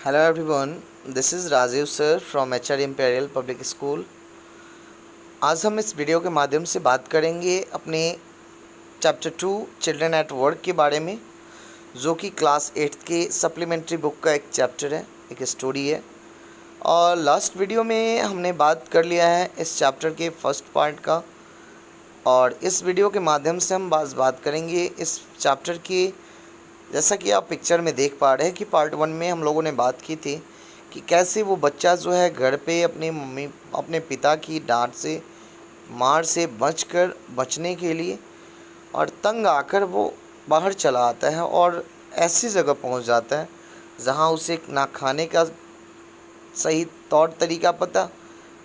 Hello everyone, this is Rajiv sir from HR Imperial Public School। आज हम इस video के माध्यम से बात करेंगे अपने चैप्टर 2 चिल्ड्रन एट वर्क के बारे में, जो कि क्लास 8th के सप्लीमेंट्री बुक का एक चैप्टर है, एक स्टोरी है। और लास्ट वीडियो में हमने बात कर लिया है इस चैप्टर के फर्स्ट पार्ट का, और इस वीडियो के माध्यम से हम बात करेंगे इस चैप्टर की। जैसा कि आप पिक्चर में देख पा रहे हैं कि पार्ट 1 में हम लोगों ने बात की थी कि कैसे वो बच्चा जो है घर पे अपने पिता की डांट से, मार से बचने के लिए और तंग आकर वो बाहर चला आता है और ऐसी जगह पहुंच जाता है जहां उसे ना खाने का सही तौर तरीका पता,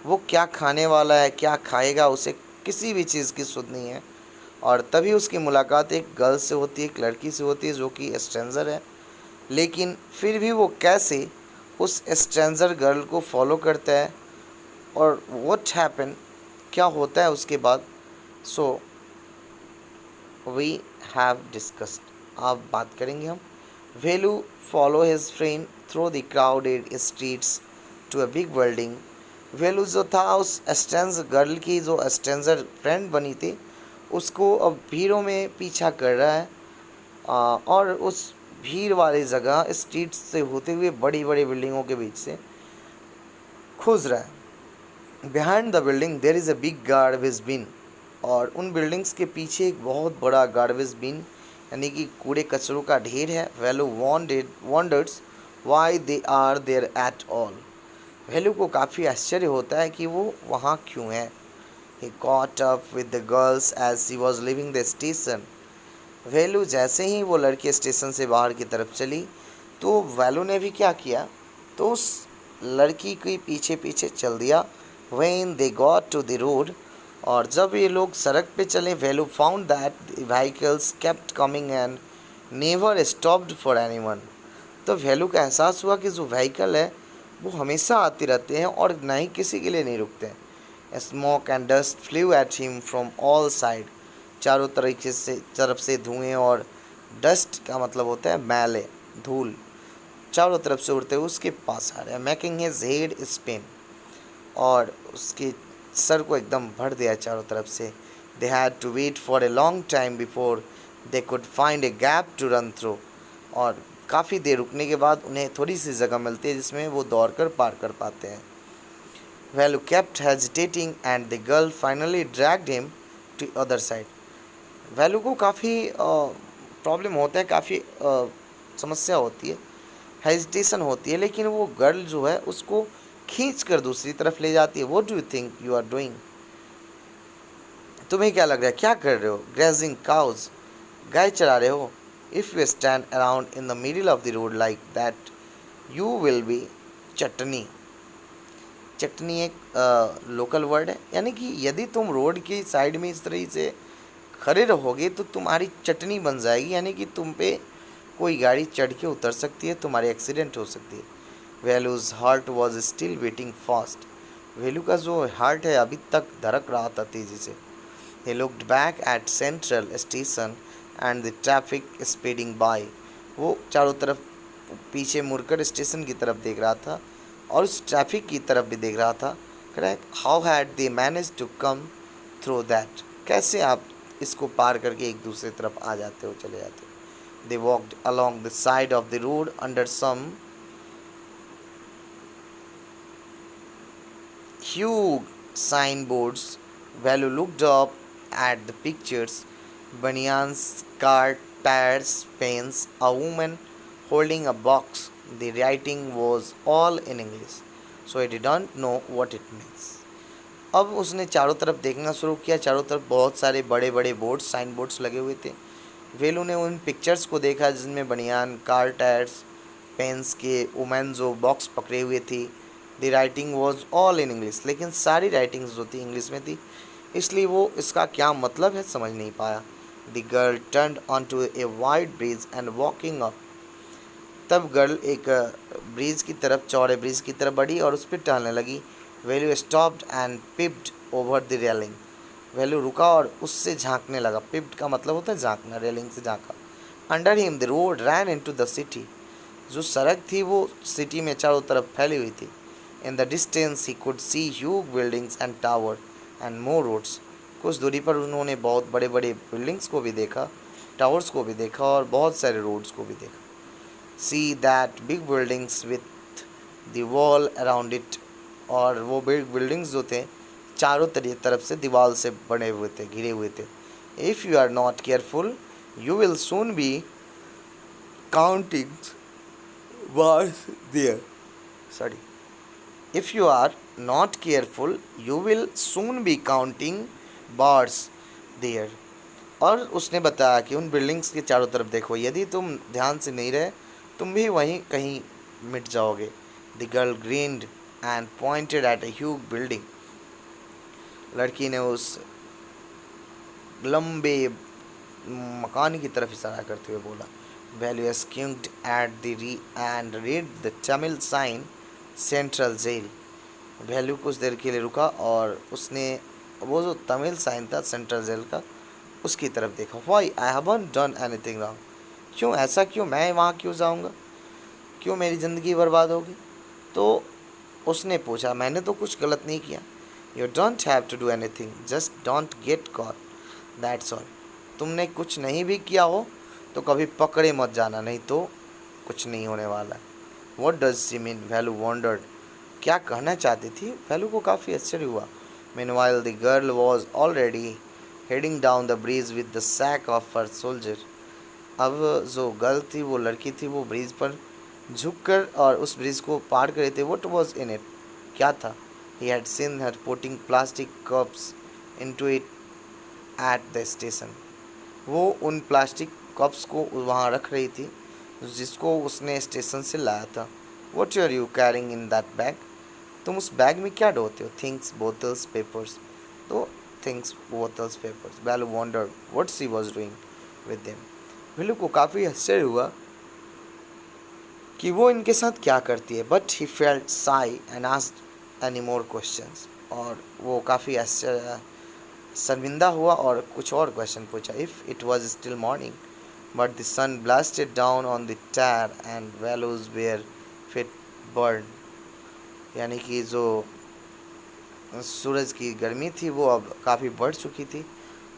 वो क्या खाने वाला है, क्या खाएगा, उसे किसी भी चीज़ की सुध नहीं है। और तभी उसकी मुलाकात एक गर्ल से होती है, एक लड़की से होती है जो कि स्ट्रेंजर है, लेकिन फिर भी वो कैसे उस स्ट्रेंजर गर्ल को फॉलो करता है और व्हाट हैपन, क्या होता है उसके बाद। सो वी हैव डिस्कस्ड, अब बात करेंगे हम। Velu follow his friend through the crowded streets to a big building. Velu जो था उस स्ट्रेंजर गर्ल की, जो स्ट्रेंजर फ्रेंड बनी थी, उसको अब भीड़ों में पीछा कर रहा है और उस भीड़ वाली जगह स्ट्रीट से होते हुए बड़ी बड़ी बिल्डिंगों के बीच से खुज रहा है। Behind the building there is a big garbage bin, और उन बिल्डिंग्स के पीछे एक बहुत बड़ा गार्बेज बिन यानी कि कूड़े कचरों का ढेर है। Velu wonders why they are there at all. Velu को काफ़ी आश्चर्य होता है कि वो वहाँ क्यों है। He caught up with the girls as she was living the station. Velu जैसे ही वो लड़की स्टेशन से बाहर की तरफ चली तो वैल्यू ने भी क्या किया, तो उस लड़की के पीछे पीछे चल दिया। When they got to the road, और जब ये लोग सड़क पे चले, Velu found that the vehicles kept coming and never stopped for anyone. तो वैल्यू का एहसास हुआ कि जो व्हीकल है वो हमेशा आते रहते हैं और ना ही किसी के लिए नहीं रुकते हैं। Smoke and dust flu at him from all side. चारों तरफ से धुएं और डस्ट का मतलब होता है मैले, धूल, चारों तरफ से उड़ते हुए उसके पास आ रहे हैं। मेकिंग हिज हेड स्पिन, और उसके सर को एकदम भर दिया चारों तरफ से। They had to wait for a long time before they could find a gap to run through, और काफ़ी देर रुकने के बाद उन्हें थोड़ी सी जगह मिलती है जिसमें वो दौड़ कर पार कर पाते हैं। Value kept hesitating and the girl finally dragged him to other side। Value को काफ़ी प्रॉब्लम होता है, काफ़ी समस्या होती है, हेजिटेशन होती है, लेकिन वो गर्ल जो है उसको खींच कर दूसरी तरफ ले जाती है। What do you think you are doing? तुम्हें क्या लग रहा है, क्या कर रहे हो? ग्रेजिंग काउज, गाय चरा रहे हो? If you stand around in the middle of the road like that you will be chutney. Chutney एक लोकल वर्ड है, यानी कि यदि तुम रोड की साइड में इस तरह से खड़े रहोगे तो तुम्हारी चटनी बन जाएगी, यानी कि तुम पे कोई गाड़ी चढ़ के उतर सकती है, तुम्हारी एक्सीडेंट हो सकती है। Values heart was still beating fast. Value का जो हार्ट है अभी तक धड़क रहा था तेज़ी से। He looked back at central station and the traffic speeding by. वो चारों तरफ पीछे मुड़कर स्टेशन की तरफ देख रहा था और उस ट्रैफिक की तरफ भी देख रहा था। Correct, how had they manage to come through that, कैसे आप इसको पार करके एक दूसरे तरफ आ जाते हो, चले जाते हो। They walked along the side of the road under some huge signboards। Value looked up at the pictures, banyans, car tires, pens, a woman holding a box. The writing was all in English, so I didn't know what it means। अब उसने चारों तरफ देखना शुरू किया। चारों तरफ बहुत सारे बड़े बड़े बोर्ड्स, साइन बोर्ड्स लगे हुए थे। वेलू ने उन पिक्चर्स को देखा जिसमें बनियान, कार टायर्स, पेन्स के, वुमेन जो बॉक्स पकड़े हुए थी। The writing was all in English, लेकिन सारी राइटिंग्स जो थी इंग्लिश में थी, इसलिए वो इसका क्या मतलब है समझ नहीं पाया। The girl turned on to a wide bridge and walking up. तब गर्ल एक ब्रिज की तरफ, चौड़े ब्रिज की तरफ बढ़ी और उस पर टहलने लगी। Velu stopped and peeped over the railing. Velu रुका और उससे झांकने लगा। पिप्ड का मतलब होता है झांकना, रेलिंग से झांका। Under him the road ran into the city. जो सड़क थी वो सिटी में चारों तरफ फैली हुई थी। In the distance he could see huge buildings and tower and more roads. कुछ दूरी पर उन्होंने बहुत बड़े बड़े बिल्डिंग्स को भी देखा, टावर्स को भी देखा और बहुत सारे रोड्स को भी देखा। See that big buildings with the wall around it. और वो बिग बिल्डिंग्स जो थे चारों तरफ से दीवार से बने हुए थे, घिरे हुए थे। If you are not careful you will soon be counting bars there. Sorry. If you are not careful, you will soon be counting bars there. और उसने बताया कि उन बिल्डिंग्स के चारों तरफ देखो, यदि तुम ध्यान से नहीं रहे तुम भी वहीं कहीं मिट जाओगे। The girl grinned and pointed at a huge building. लड़की ने उस लंबे मकान की तरफ इशारा करते हुए बोला। Value skimmed at the and read the Tamil sign Central Jail. Velu कुछ देर के लिए रुका और उसने वो जो तमिल साइन था सेंट्रल जेल का उसकी तरफ देखा। Why I haven't done anything wrong. क्यों, ऐसा क्यों, मैं वहाँ क्यों जाऊँगा, क्यों मेरी ज़िंदगी बर्बाद होगी। तो उसने पूछा, मैंने तो कुछ गलत नहीं किया। You don't have to do anything, just don't get caught, that's all. तुमने कुछ नहीं भी किया हो तो कभी पकड़े मत जाना, नहीं तो कुछ नहीं होने वाला है। What does she mean, Velu wondered. क्या कहना चाहती थी, वैल्यू को काफ़ी आश्चर्य हुआ। Meanwhile the girl was already heading down the bridge with the sack of her shoulder. अब जो गर्ल थी, वो लड़की थी, वो ब्रिज पर झुककर और उस ब्रिज को पार कर रहे थे। वट वॉज इन इट, क्या था। He had seen her putting plastic cups into it at the station. वो उन प्लास्टिक कप्स को वहाँ रख रही थी जिसको उसने स्टेशन से लाया था। What are you carrying in that bag, तुम उस बैग में क्या ढोते हो। Things, bottles, papers. तो things, bottles, papers. Velu wondered what she was doing with them. Velu को काफ़ी आश्चर्य हुआ कि वो इनके साथ क्या करती है। बट ही फेल्ट शाई and asked any more questions. और वो काफ़ी आश्चर्य शर्मिंदा हुआ और कुछ और क्वेश्चन पूछा। If it was still morning but the sun blasted down on the tyre and Velu's were feet burn. यानी कि जो सूरज की गर्मी थी वो अब काफ़ी बढ़ चुकी थी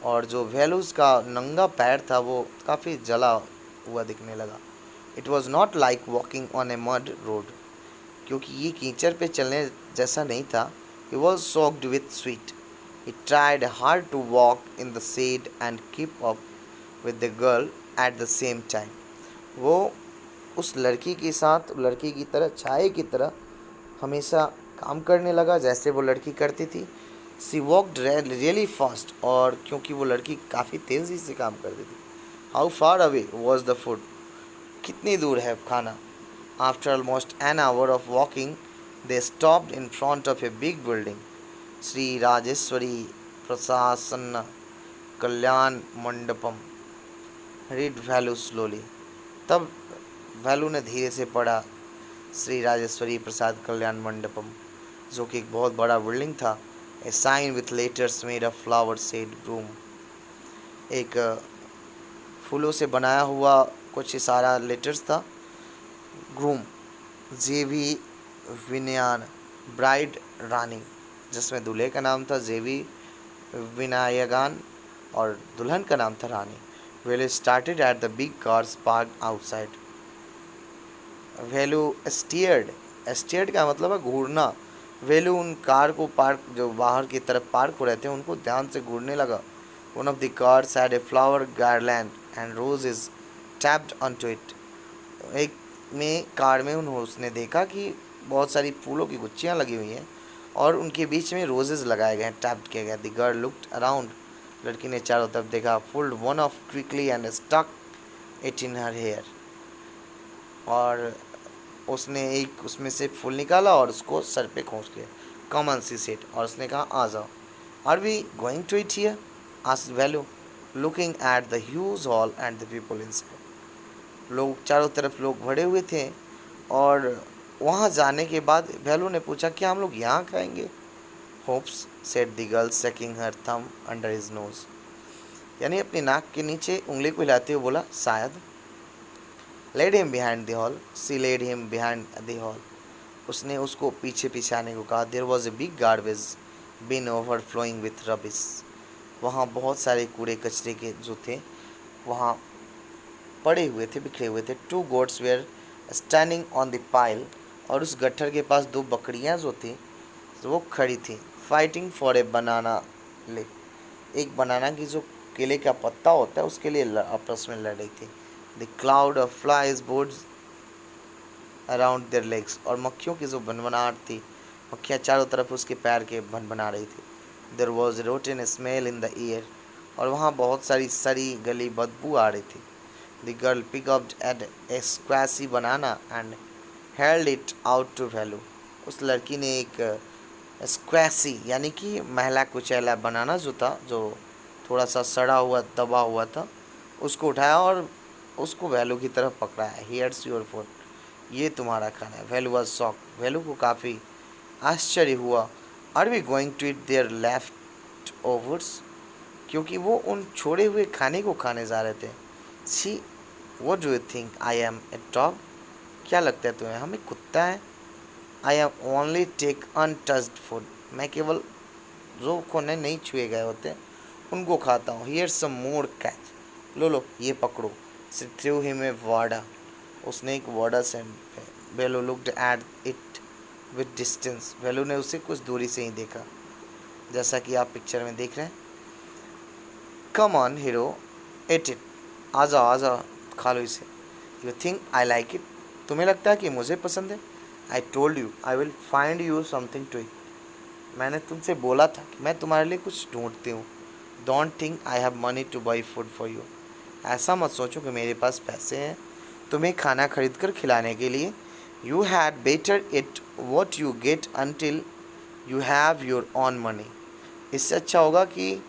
और जो वैल्यूज़ का नंगा पैर था वो काफ़ी जला हुआ दिखने लगा। It was not like walking on A mud road, क्योंकि ये कीचड़ पे चलने जैसा नहीं था। He was soaked with sweet. He tried hard to walk in the shade and keep up with the girl at the same time. वो उस लड़की के साथ, लड़की की तरह, छाए की तरह हमेशा काम करने लगा जैसे वो लड़की करती थी। She walked really fast, और क्योंकि वो लड़की काफ़ी तेज़ी से काम करती थी। How far away was the food, कितनी दूर है खाना। After almost an hour of walking, they stopped in front of a big building. Shri Rajeshwari प्रशासन कल्याण मंडपम। Read Velu slowly. तब वैल्यू ने धीरे से पढ़ा श्री राजेश्वरी प्रसाद कल्याण मंडपम, जो कि एक बहुत बड़ा बिल्डिंग था। A sign with letters made of flower said groom. एक फूलों से बनाया हुआ कुछ सारा लेटर्स था। ग्रूम, जेवी विनयान, ब्राइड रानी, जिसमें दूल्हे का नाम था जेवी विनायगान और दुल्हन का नाम था Rani. Velu started at the big cars park outside. Velu stared का मतलब है घूरना। वैल्यू उन कार को पार्क, जो बाहर की तरफ पार्क हो रहे थे, उनको ध्यान से घूरने लगा। One of the cars had a flower garland and roses tapped onto it. एक में कार में उसने देखा कि बहुत सारी फूलों की गुच्छियाँ लगी हुई हैं और उनके बीच में रोजेस लगाए गए हैं, टैप्ड किया गया। The girl looked around. लड़की ने चारों तरफ देखा। Pulled one off quickly and stuck it in her hair. और उसने एक उसमें से फूल निकाला और उसको सर पे खोंच लिया। कम ऑन सी सेड, और उसने कहा आ जाओ। Are we going to eat here, asked Velu looking at the huge hall and the people inside. लोग चारों तरफ लोग भरे हुए थे और वहाँ जाने के बाद वैल्यू ने पूछा क्या हम लोग यहाँ खाएंगे। Oops, said the girl seeking her thumb under his nose. यानी अपनी नाक के नीचे उंगली को हिलाते हुए बोला शायद। Led him behind the hall, she led him behind the hall. उसने उसको पीछे पीछे आने को कहा। There was a big garbage bin overflowing with rubbish. वहाँ बहुत सारे कूड़े कचरे के जो थे वहाँ पड़े हुए थे, बिखरे हुए थे। Two goats were standing on the pile. और उस गट्ठर के पास दो बकरियां जो थी तो वो खड़ी थी। Fighting for a banana leaf. एक बनाना की जो केले का पत्ता होता है उसके लिए आपस में लड़ रही थी। The cloud of flies boards around there legs. और मक्खियों की जो भनभनाहट थी, मक्खियाँ चारों तरफ उसके पैर के भनभना रही थी। There was rotten smell in the air. और वहाँ बहुत सारी सड़ी गली बदबू आ रही थी। The girl picked up at a squashy banana and held it out to Velu. उस लड़की ने एक स्क्वैसी यानी कि महला कुचैला बनाना जो था, जो थोड़ा सा सड़ा हुआ दबा हुआ था, उसको उठाया और उसको वैल्यू की तरफ पकड़ा है। हियर्स योर फूड, ये तुम्हारा खाना है। Value was shock. वैल्यू को काफ़ी आश्चर्य हुआ। Are we going to eat their leftovers, क्योंकि वो उन छोड़े हुए खाने को खाने जा रहे थे। She what do you think I am a dog, क्या लगता है तुम्हें हम एक कुत्ता है? I am only take untouched food, मैं केवल जो कोने नहीं छुए गए होते उनको खाता हूँ। हियर सम मोर कैच, लो लो ये पकड़ो। सी थ्रू हिम ए वाडा, उसने एक vada send. Velu looked at it with distance, Velu ने उसे कुछ दूरी से ही देखा, जैसा कि आप पिक्चर में देख रहे हैं। Come on hero eat it, आ जाओ आ जाओ खा लो इसे। You think I like it, तुम्हें लगता है कि मुझे पसंद है? I told you I will find you something to eat, मैंने तुमसे बोला था कि मैं तुम्हारे लिए कुछ ढूंढती हूँ। Don't think I have money two by food for you, ऐसा मत सोचो कि मेरे पास पैसे हैं तुम्हें खाना खरीद कर खिलाने के लिए। You had better it what you get until you have your own money, इससे अच्छा होगा कि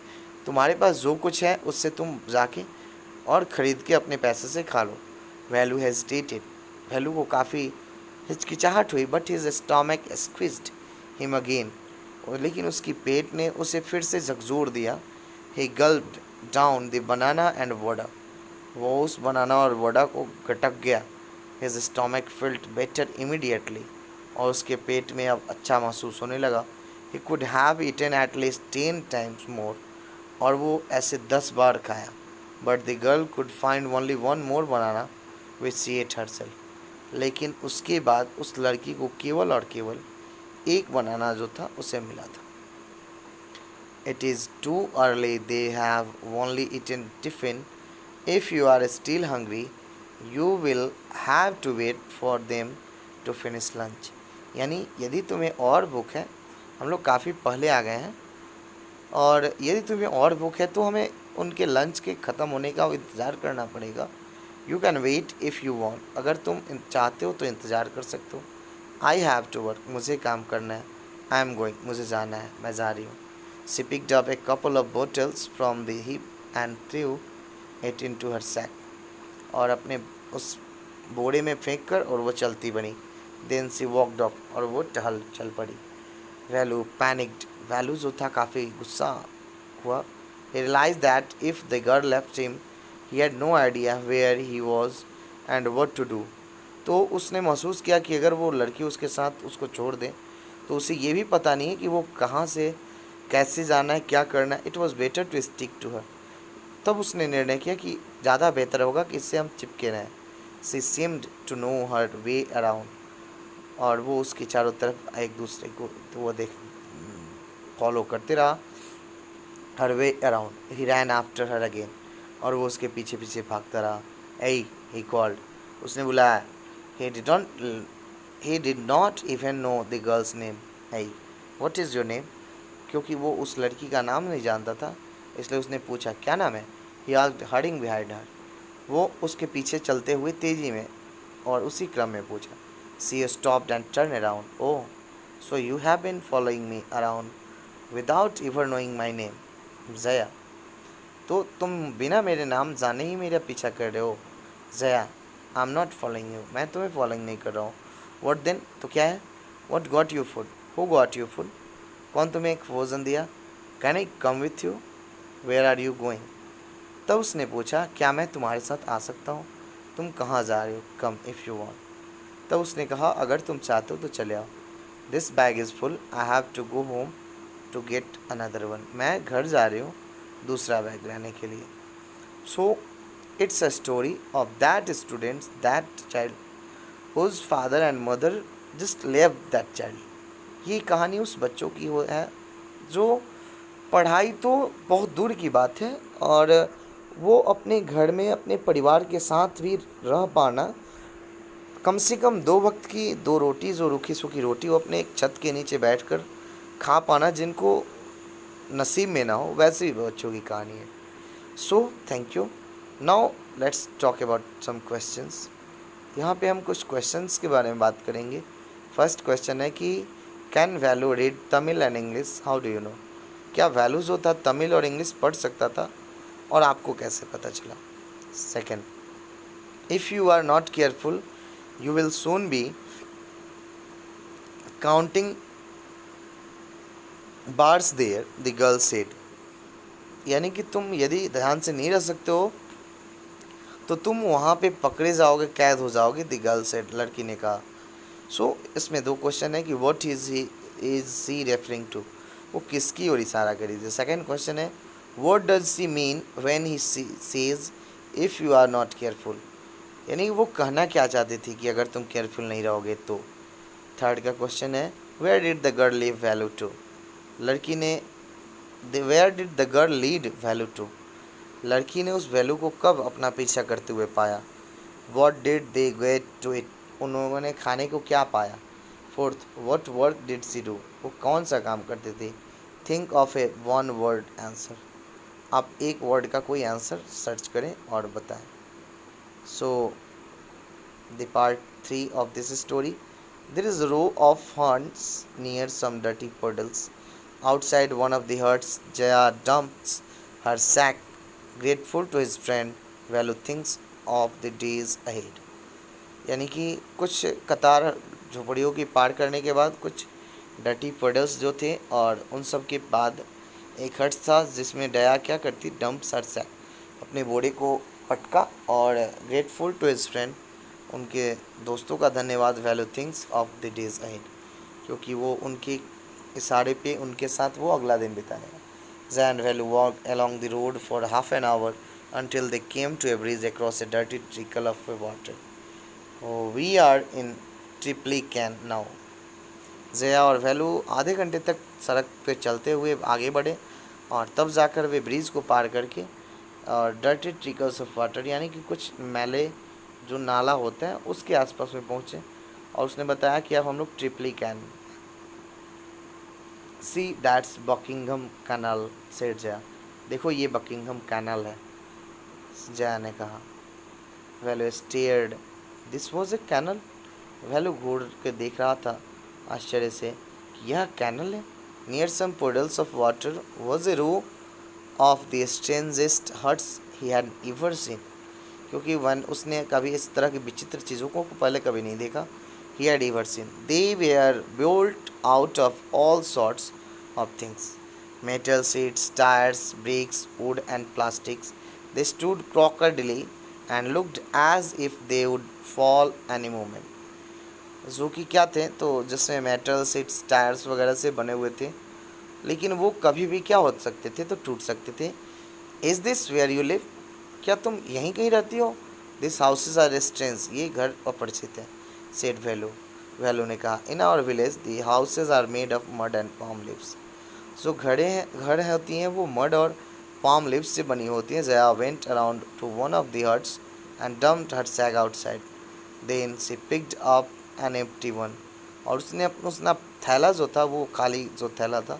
तुम्हारे पास जो कुछ है उससे तुम जाके और ख़रीद के अपने पैसे से खा लो। वैल्यू हेजिटेटेड, वैल्यू को काफ़ी हिचकिचाहट हुई। But his stomach squeezed him again, लेकिन उसकी पेट ने उसे फिर से झकझोर दिया। He gulped down the banana and vada, वो उस बनाना और वोडा को गटक गया। His stomach felt better immediately, और उसके पेट में अब अच्छा महसूस होने लगा। He could have eaten at least 10 times more, और वो ऐसे 10 बार खाया। But the girl could find only one more banana which she ate herself, लेकिन उसके बाद उस लड़की को केवल और केवल एक बनाना जो था उसे मिला था। It is too early, they have only eaten tiffin, if you are still hungry you will have to wait for them to finish lunch. यानी यदि तुम्हें और भूख है, हम लोग काफ़ी पहले आ गए हैं, और यदि तुम्हें और भूख है तो हमें उनके लंच के ख़त्म होने का इंतज़ार करना पड़ेगा। You can wait if you want, अगर तुम चाहते हो तो इंतज़ार कर सकते हो। आई हैव टू वर्क, मुझे काम करना है। आई एम गोइंग, मुझे जाना है, मैं जा रही हूँ। She picked up a couple of bottles from the heap and threw it into her sack, और अपने उस बोरे में फेंक कर और वो चलती बनी। देन सी वॉकड अप, और वो चल पड़ी। वैल्यू पैनिक्ड, वैल्यू जो था काफ़ी गुस्सा हुआ। He realise that if the girl left him he had no idea where he was and what to do. तो उसने महसूस किया कि अगर वो लड़की उसके साथ उसको छोड़ दे तो उसे ये भी पता नहीं है कि वो कहाँ से कैसे जाना है, क्या करना है। It was better to stick to her, तब उसने निर्णय किया कि ज़्यादा बेहतर होगा कि इससे हम चिपके रहें। She seemed to know her way around, और वो उसके चारों तरफ एक दूसरे को तो वो फॉलो करते रहा। हर वे अराउंड, ही रैन आफ्टर हर अगेन, और वो उसके पीछे पीछे भागता रहा। ए ही कॉल्ड, उसने बुलाया। He did not even know the girls name. A what is your name, क्योंकि वो उस लड़की का नाम नहीं जानता था, इसलिए उसने पूछा क्या नाम है। He asked herding behind her, वो उसके पीछे चलते हुए तेज़ी में और उसी क्रम में पूछा। She stopped and turn around, oh so you have been following me around without ever knowing my name Jaya, तो तुम बिना मेरे नाम जाने ही मेरा पीछा कर रहे हो। Jaya, I am not following you, मैं तुम्हें फॉलोइंग नहीं कर रहा हूँ। व्हाट देन, तो क्या है। What got you food, who got you food, कौन तुम्हें एक भोजन दिया। Can I come with you, where are you going, तब उसने पूछा क्या मैं तुम्हारे साथ आ सकता हूँ, तुम कहाँ जा रहे हो, कम इफ़ यू वॉन्ट। तब उसने कहा अगर तुम चाहते हो तो चले आओ। This bag is full, I have to go home to get another one. मैं घर जा रही हूँ दूसरा बैग लाने के लिए। So it's a story of that students, that child whose father and mother just left that child. ये कहानी उस बच्चों की हो है जो पढ़ाई तो बहुत दूर की बात है, और वो अपने घर में अपने परिवार के साथ भी रह पाना, कम से कम 2 वक्त की 2 रोटी, जो रूखी सूखी रोटी, वो अपने एक छत के नीचे बैठकर खा पाना, जिनको नसीब में ना हो, वैसे भी बच्चों की कहानी है। So thank you. Now let's talk about some questions. यहाँ पे हम कुछ क्वेश्चंस के बारे में बात करेंगे। फर्स्ट क्वेश्चन है कि can value read Tamil and English, how do you know. क्या वैल्यू जो था तमिल और इंग्लिश पढ़ सकता था, और आपको कैसे पता चला। Second, if you are not careful you will soon be counting bars there, the girl said. यानी कि तुम यदि ध्यान से नहीं रह सकते हो तो तुम वहाँ पे पकड़े जाओगे, कैद हो जाओगे, द गर्ल सेड, लड़की ने कहा। सो इसमें 2 क्वेश्चन है कि what is she referring to, वो किसकी ओर इशारा करी थी। सेकंड क्वेश्चन है what does she mean when he says if you are not careful, यानी वो कहना क्या चाहती थी कि अगर तुम केयरफुल नहीं रहोगे तो। थर्ड का क्वेश्चन है where did the girl leave Velu to, लड़की ने where did the girl lead Velu to, लड़की ने उस वैल्यू को कब अपना पीछा करते हुए पाया। What did they get to eat, उन्होंने खाने को क्या पाया। Fourth, what work did she do, वो कौन सा काम करती थी। Think of a one word answer, आप एक वर्ड का कोई आंसर सर्च करें और बताएं। So the part 3 of this story, there is a row of hunts near some dirty puddles. Outside one of the huts, Jaya dumps her sack, grateful to his friend, Valu thinks of the days ahead. यानी कि कुछ कतार झोपड़ियों की पार करने के बाद कुछ डटी पडल्स जो थे, और उन सब के बाद एक हट था जिसमें डया क्या करती, डंप्स हर सैक, अपने बोरे को पटका, और ग्रेटफुल टू हिज फ्रेंड, उनके दोस्तों का धन्यवाद, value things of the days ahead, क्योंकि वो उनके इशारे पे उनके साथ वो अगला दिन बिताने। Zan Velu walked along the road for half an hour until they came to a bridge across a dirty trickle of water. Oh, we are in Triplicane now. Jaya और वैलू आधे घंटे तक सड़क पे चलते हुए आगे बढ़े, और तब जाकर वे ब्रिज को पार करके और डर्टी ट्रिकल्स ऑफ वाटर, यानी कि कुछ मैले जो नाला होता है उसके आसपास में पहुँचे। और उसने बताया कि अब हम लोग Triplicane, see that's Buckingham canal, said Jaya, देखो ये बकिंगम कैनाल है, जया ने कहा। Velu stared, this was a canal, Velu घूर के देख रहा था आश्चर्य से कि यह कैनल है। Near some puddles of water was a row of the strangest huts he had ever seen, क्योंकि वन उसने कभी इस तरह की विचित्र चीज़ों को पहले कभी नहीं देखा। He had ever seen, they were built out of all sorts of things, metal seats, tyres, bricks, wood and plastics. They stood crocodily and looked as if they would fall any moment. जो कि क्या थे, तो जिसमें metal seats, tyres वगैरह से बने हुए थे, लेकिन वो कभी भी क्या हो सकते थे, तो टूट सकते थे। Is this where you live, क्या तुम यहीं कहीं रहती हो। दिस हाउसेज आर स्ट्रेंज, ये घर अपरिचित है, सेड वैल्यू, वैल्यू ने कहा। In our village the houses are made of mud and palm leaves, जो घर होती हैं वो मड और पाम लिव्स से बनी होती हैं। Jaya went around to one of the huts and dumped her sack outside, then she picked up an empty one, और उसने अपना थैला जो था, वो खाली जो थैला था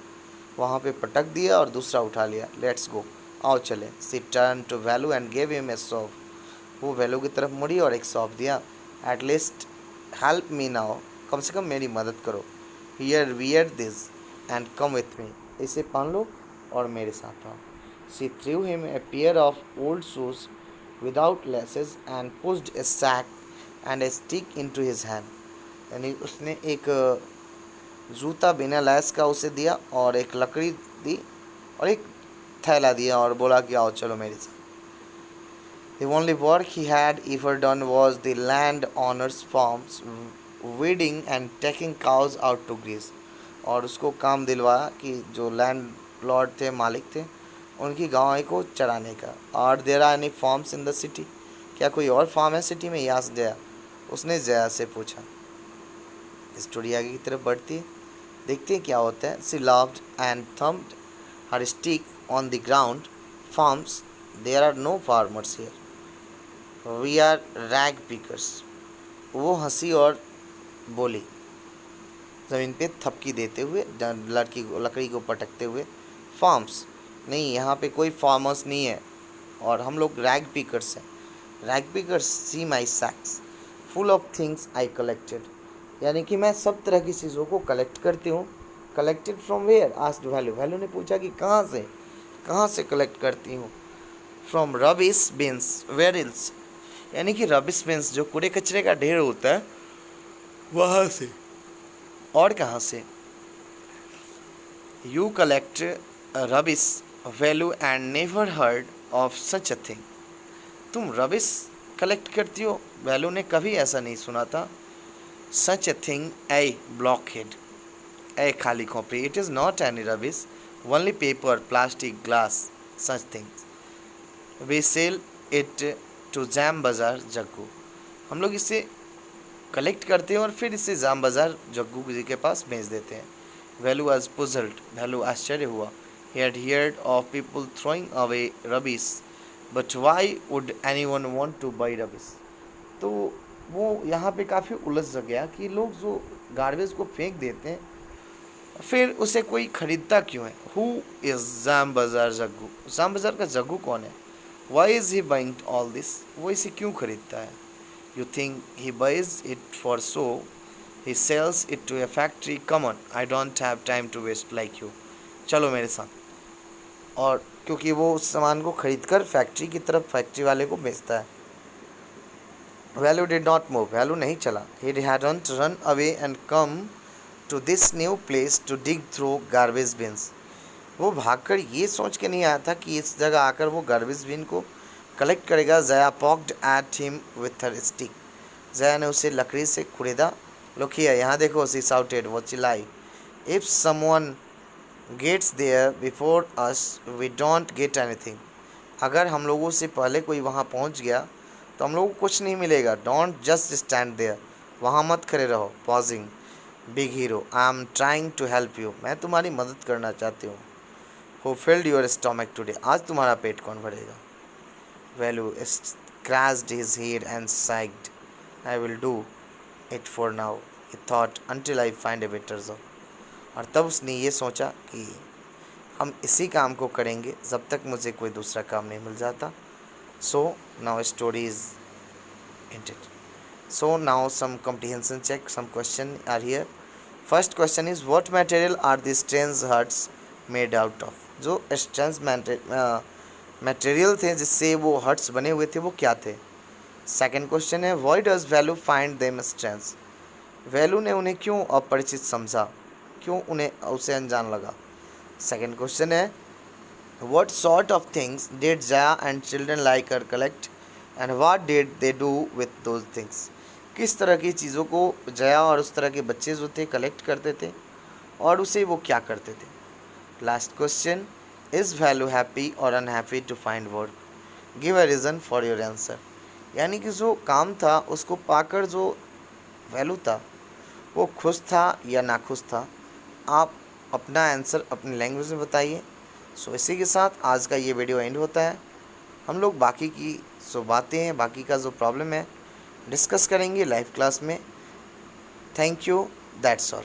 वहाँ पे पटक दिया और दूसरा उठा लिया। लेट्स गो, आओ चले। She turn to Velu and gave him a shove, वो वैल्यू की तरफ मुड़ी और एक सॉफ दिया। At least help me now, कम से कम मेरी मदद करो। Here wear this and come with me, इसे पहन लो और मेरे साथ आओ। She threw him a pair of old shoes without laces and pushed a sack and a stick into his hand, यानी उसने एक जूता बिना लैस का उसे दिया और एक लकड़ी दी और एक थैला दिया और बोला कि आओ चलो मेरे साथ। The only work he had ever done was the landowner's farms, weeding and taking cows out to graze. और उसको काम दिलवाया कि जो लैंड लॉर्ड थे, मालिक थे, उनकी गाय को चराने का. Are there are any farms in the city? क्या कोई और फार्म है सिटी में? यास जया. उसने जया से पूछा. स्टोरी आगे की तरफ बढ़ती है, देखते हैं क्या होता है. She laughed and thumped her stick on the ground. Farms, there are no farmers here, we are rag pickers. वो हंसी और बोली, ज़मीन पे थपकी देते हुए, लकड़ी को पटकते हुए. फार्म्स, नहीं, यहाँ पे कोई फार्मर्स नहीं है और हम लोग रैग पिकर्स हैं. Rag pickers, see my sacks full of things I collected. यानी कि मैं सब तरह की चीज़ों को कलेक्ट करती हूँ. Collected from where? Asked Valli. Valli ने पूछा कि कहाँ से कलेक्ट करती हूँ. From rubbish bins. Where else? यानी कि रबिश बिन्स, जो कूड़े कचरे का ढेर होता है, वहाँ से. और कहाँ से? You collect rubbish, value, and never heard of such a thing. तुम रबिश कलेक्ट करती हो, वैल्यू ने कभी ऐसा नहीं सुना था. सच अ थिंग, ए ब्लॉकहेड, ए खाली खोपड़ी. It is not any rubbish, only paper, plastic, glass, such things. We sell it to Jam Bazaar Jaggu. हम लोग इसे कलेक्ट करते हैं और फिर इसे जाम बाज़ार जग्गू जी के पास भेज देते हैं. Value was पुजल्ड. वैल्यू आश्चर्य हुआ. He had heard of people throwing away rubbish, but why would anyone want two by rubbish. तो वो यहाँ पे काफ़ी उलझ गया कि लोग जो गार्बेज को फेंक देते हैं, फिर उसे कोई ख़रीदता क्यों है. हु इज़ जाम बाज़ार जग्गू? जाम बाज़ार का जग्गू कौन है? Why is he buying all this? वो इसे क्यों खरीदता है? You think he buys it for show, he sells it to a factory. Come on, I don't have time to waste like you. चलो मेरे साथ. और क्योंकि वो उस सामान को खरीद कर फैक्ट्री की तरफ, फैक्ट्री वाले को बेचता है. Velu did not move. Velu नहीं चला. He hadn't run away and come to this new place to dig through garbage bins. वो भागकर ये सोच के नहीं आया था कि इस जगह आकर वो गार्बेज बिन को कलेक्ट करेगा. Jaya poked at him with her stick. Jaya ने उसे लकड़ी से खुरेदा. लुक हियर, यहाँ देखो. सी शाउटेड, वो चिल्लाई. If someone gets there before us, we don't get anything. अगर हम लोगों से पहले कोई वहाँ पहुँच गया तो हम लोगों को कुछ नहीं मिलेगा. Don't just stand there. वहाँ मत खड़े रहो. Pausing. Big hero, I am trying to help you. मैं तुम्हारी मदद करना चाहती हूँ. Who filled your stomach today? आज तुम्हारा पेट कौन भरेगा? Value scratched his head and sighed. I will do it for now, he thought, until I find a better job. और तब उसने ये सोचा कि हम इसी काम को करेंगे जब तक मुझे कोई दूसरा काम नहीं मिल जाता. So now story is ended. So now some comprehension check. Some question are here. First question is, what material are these strange huts made out of? जो स्ट्रेंज मटेरियल थे जिससे वो हट्स बने हुए थे, वो क्या थे? सेकंड क्वेश्चन है, why does value find them strange? Value ने उन्हें क्यों अपरिचित समझा, क्यों उन्हें उसे अनजान लगा? सेकंड क्वेश्चन है, what sort of things did Jaya and children like her collect and what did they do with those things? किस तरह की चीज़ों को जया और उस तरह के बच्चे जो थे कलेक्ट करते थे और उसे वो क्या करते थे? Last question, is Velu happy और unhappy to find work? Give a reason for your answer. यानी कि जो काम था उसको पाकर जो वैल्यू था वो खुश था या नाखुश था? आप अपना आंसर अपनी लैंग्वेज में बताइए. सो इसी के साथ आज का ये वीडियो एंड होता है. हम लोग बाकी की जो बातें हैं, बाकी का जो प्रॉब्लम है, डिस्कस करेंगे लाइव क्लास में. Thank you. That's all.